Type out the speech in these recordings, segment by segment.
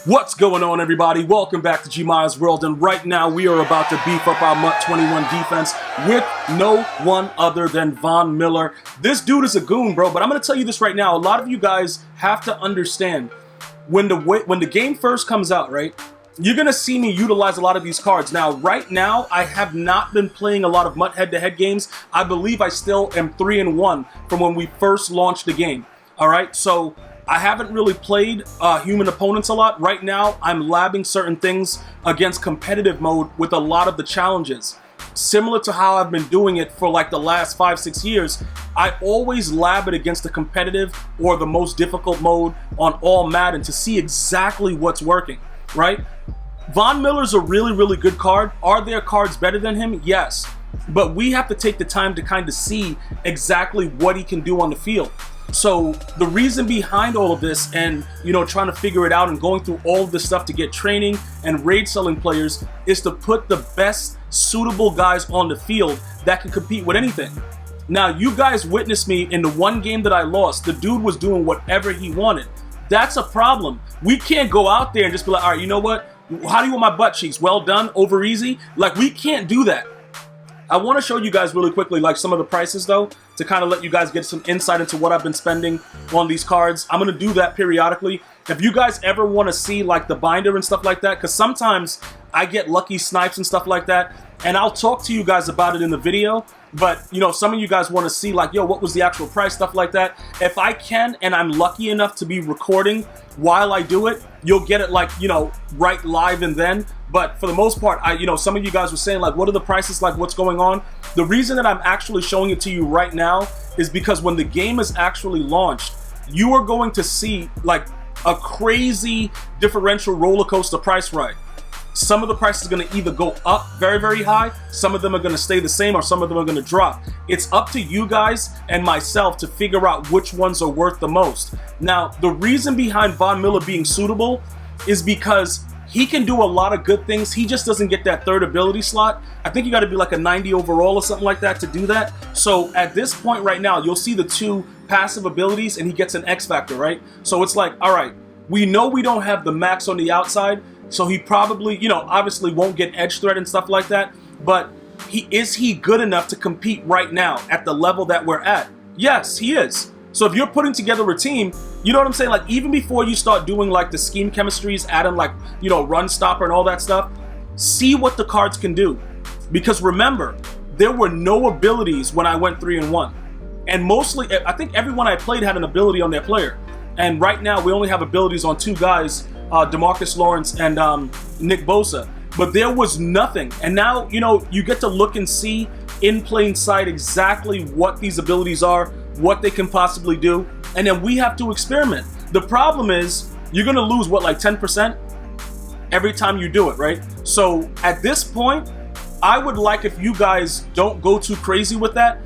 What's going on, everybody? Welcome back to GmiasWorld, and right now we are about to beef up our MUT 21 defense with no one other than Von Miller. This dude is a goon, bro, but I'm going to tell you this right now. A lot of you guys have to understand, when the game first comes out, right, you're going to see me utilize a lot of these cards. Now, right now, I have not been playing a lot of MUT head-to-head games. I believe I still am 3-1 from when we first launched the game, all right? So I haven't really played human opponents a lot. Right now, I'm labbing certain things against competitive mode with a lot of the challenges. Similar to how I've been doing it for like the last 5-6 years, I always lab it against the competitive or the most difficult mode on all Madden to see exactly what's working, right? Von Miller's a really, really good card. Are there cards better than him? Yes. But we have to take the time to kind of see exactly what he can do on the field. So the reason behind all of this and, trying to figure it out and going through all of this stuff to get training and raid selling players is to put the best suitable guys on the field that can compete with anything. Now, you guys witnessed me in the one game that I lost. The dude was doing whatever he wanted. That's a problem. We can't go out there and just be like, all right, you know what? How do you want my butt cheeks? Well done, over easy? Like, we can't do that. I want to show you guys really quickly like some of the prices though, to kind of let you guys get some insight into what I've been spending on these cards. I'm going to do that periodically. If you guys ever want to see like the binder and stuff like that, because sometimes I get lucky snipes and stuff like that, and I'll talk to you guys about it in the video. But, some of you guys want to see like, yo, what was the actual price, stuff like that. If I can, and I'm lucky enough to be recording while I do it, you'll get it like, right live and then. But for the most part, some of you guys were saying like, what are the prices, like what's going on? The reason that I'm actually showing it to you right now is because when the game is actually launched, you are going to see like a crazy differential roller coaster price ride. Some of the prices are going to either go up very, very high, some of them are going to stay the same, or some of them are going to drop. It's up to you guys and myself to figure out which ones are worth the most. Now, the reason behind Von Miller being suitable is because he can do a lot of good things. He just doesn't get that third ability slot. I think you got to be like a 90 overall or something like that to do that. So at this point right now, you'll see the two passive abilities and he gets an X factor, right? So it's like, all right, we know we don't have the max on the outside, so he probably, obviously won't get edge threat and stuff like that. But is he good enough to compete right now at the level that we're at? Yes, he is. So if you're putting together a team, you know what I'm saying? Like, even before you start doing like the scheme chemistries, adding like, run stopper and all that stuff, see what the cards can do. Because remember, there were no abilities when I went 3-1. And mostly, I think everyone I played had an ability on their player. And right now, we only have abilities on two guys, DeMarcus Lawrence and Nick Bosa. But there was nothing. And now, you get to look and see in plain sight exactly what these abilities are, what they can possibly do, and then we have to experiment. The problem is, you're going to lose, what, like 10% every time you do it, right? So at this point, I would like if you guys don't go too crazy with that.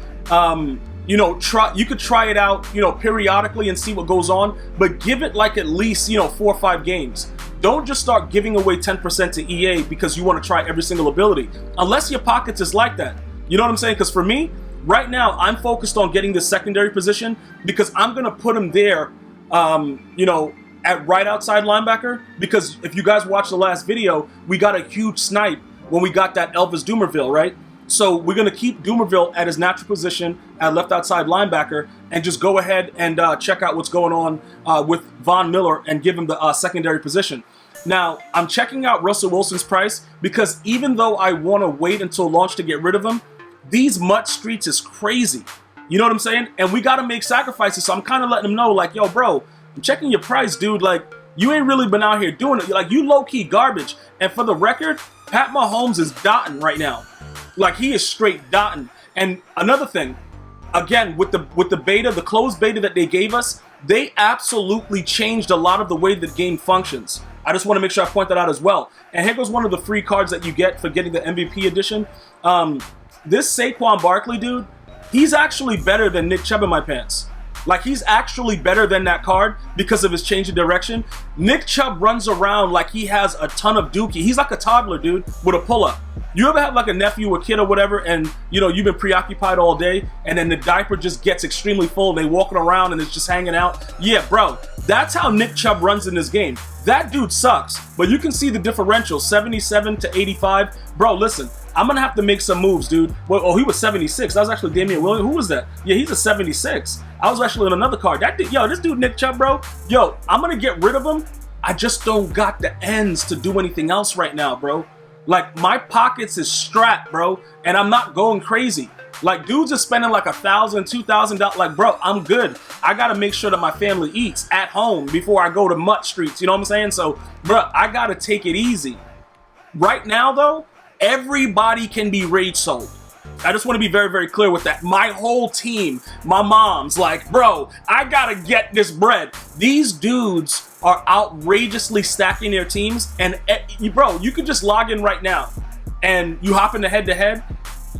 You could try it out, periodically and see what goes on, but give it like at least, 4 or 5 games. Don't just start giving away 10% to EA because you want to try every single ability, unless your pockets is like that. You know what I'm saying? Because for me, right now, I'm focused on getting the secondary position because I'm going to put him there, at right outside linebacker. Because if you guys watched the last video, we got a huge snipe when we got that Elvis Doomerville, right? So we're going to keep Doomerville at his natural position at left outside linebacker and just go ahead and check out what's going on with Von Miller and give him the secondary position. Now, I'm checking out Russell Wilson's price because even though I want to wait until launch to get rid of him, these MUT streets is crazy. You know what I'm saying? And we got to make sacrifices. So I'm kind of letting them know, like, yo, bro, I'm checking your price, dude. Like, you ain't really been out here doing it. Like, you low-key garbage. And for the record, Pat Mahomes is dotting right now. Like, he is straight dotting. And another thing, again, with the beta, the closed beta that they gave us, they absolutely changed a lot of the way the game functions. I just want to make sure I point that out as well. And here goes one of the free cards that you get for getting the MVP edition. This Saquon Barkley dude, he's actually better than Nick Chubb in my pants. Like, he's actually better than that card because of his change of direction. Nick Chubb runs around like he has a ton of dookie. He's like a toddler, dude, with a pull-up. You ever have like a nephew or kid or whatever, and you know you've been preoccupied all day, and then the diaper just gets extremely full, and they walking around and it's just hanging out? Yeah, bro, that's how Nick Chubb runs in this game. That dude sucks, but you can see the differential, 77 to 85. Bro, listen, I'm gonna have to make some moves, dude. Well, oh, he was 76. That was actually Damian Williams. Who was that? Yeah, he's a 76. I was actually on another card. This dude Nick Chubb, bro. Yo, I'm gonna get rid of him. I just don't got the ends to do anything else right now, bro. Like, my pockets is strapped, bro, and I'm not going crazy. Like, dudes are spending like $1,000, $2,000. Like, bro, I'm good. I gotta make sure that my family eats at home before I go to MUT streets. You know what I'm saying? So, bro, I gotta take it easy. Right now, though, everybody can be rage sold. I just want to be very, very clear with that. My whole team, my mom's like, bro, I gotta get this bread. These dudes are outrageously stacking their teams, and bro, you could just log in right now and you hop into head-to-head,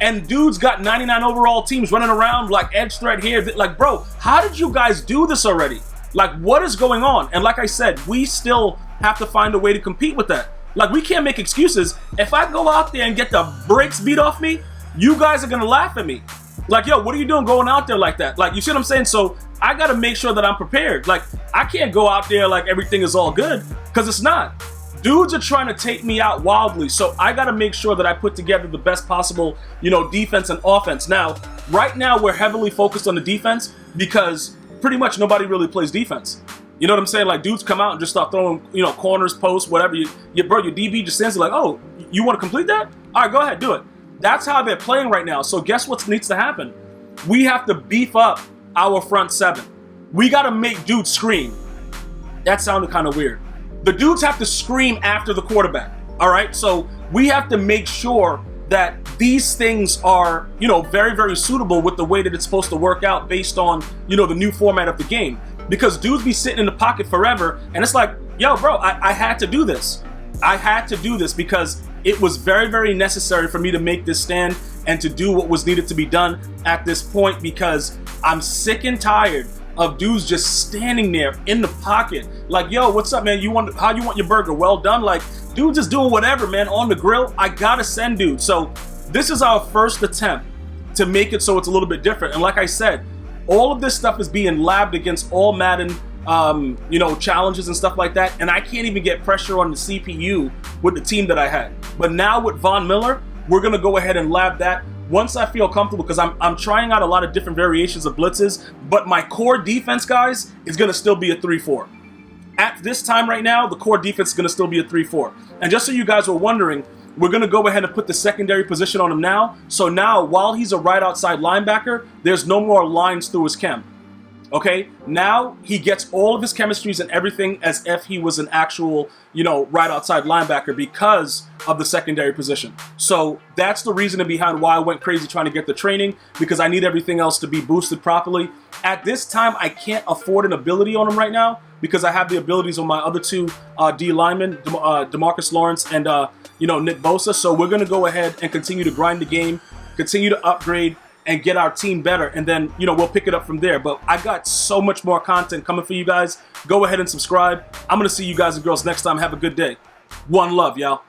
and dudes got 99 overall teams running around like edge threat here. Like, bro, how did you guys do this already? Like, what is going on? And like I said, we still have to find a way to compete with that. Like, we can't make excuses. If I go out there and get the brakes beat off me, you guys are gonna laugh at me. Like, yo, what are you doing going out there like that? Like, you see what I'm saying? So I gotta make sure that I'm prepared. Like, I can't go out there like everything is all good, because it's not. Dudes are trying to take me out wildly, so I gotta make sure that I put together the best possible, you know, defense and offense. Now, right now, we're heavily focused on the defense because pretty much nobody really plays defense. You know what I'm saying? Like, dudes come out and just start throwing, you know, corners, posts, whatever. Bro, your DB just stands there like, oh, you want to complete that? All right, go ahead, do it. That's how they're playing right now. So guess what needs to happen? We have to beef up our front seven. We got to make dudes scream. That sounded kind of weird. The dudes have to scream after the quarterback. All right, so we have to make sure that these things are, you know, very, very suitable with the way that it's supposed to work out based on, you know, the new format of the game. Because dudes be sitting in the pocket forever, and it's like, yo, bro, I had to do this. I had to do this because it was very, very necessary for me to make this stand and to do what was needed to be done at this point, because I'm sick and tired of dudes just standing there in the pocket. Like, yo, what's up, man? How you want your burger? Well done? Like, dudes just doing whatever, man, on the grill. I gotta send dudes. So this is our first attempt to make it so it's a little bit different. And like I said, all of this stuff is being labbed against all Madden you know, challenges and stuff like that, and I can't even get pressure on the CPU with the team that I had. But now with Von Miller, we're gonna go ahead and lab that once I feel comfortable, because I'm trying out a lot of different variations of blitzes, but my core defense, guys, is gonna still be a 3-4. At this time right now, the core defense is gonna still be a 3-4. And just so you guys were wondering, we're going to go ahead and put the secondary position on him now. So now, while he's a right outside linebacker, there's no more lines through his chem. Okay? Now, he gets all of his chemistries and everything as if he was an actual, you know, right outside linebacker because of the secondary position. So that's the reasoning behind why I went crazy trying to get the training, because I need everything else to be boosted properly. At this time, I can't afford an ability on him right now because I have the abilities on my other two D linemen, DeMarcus Lawrence and you know, Nick Bosa. So we're going to go ahead and continue to grind the game, continue to upgrade, and get our team better, and then, you know, we'll pick it up from there. But I got so much more content coming for you guys. Go ahead and subscribe. I'm going to see you guys and girls next time. Have a good day. One love, y'all.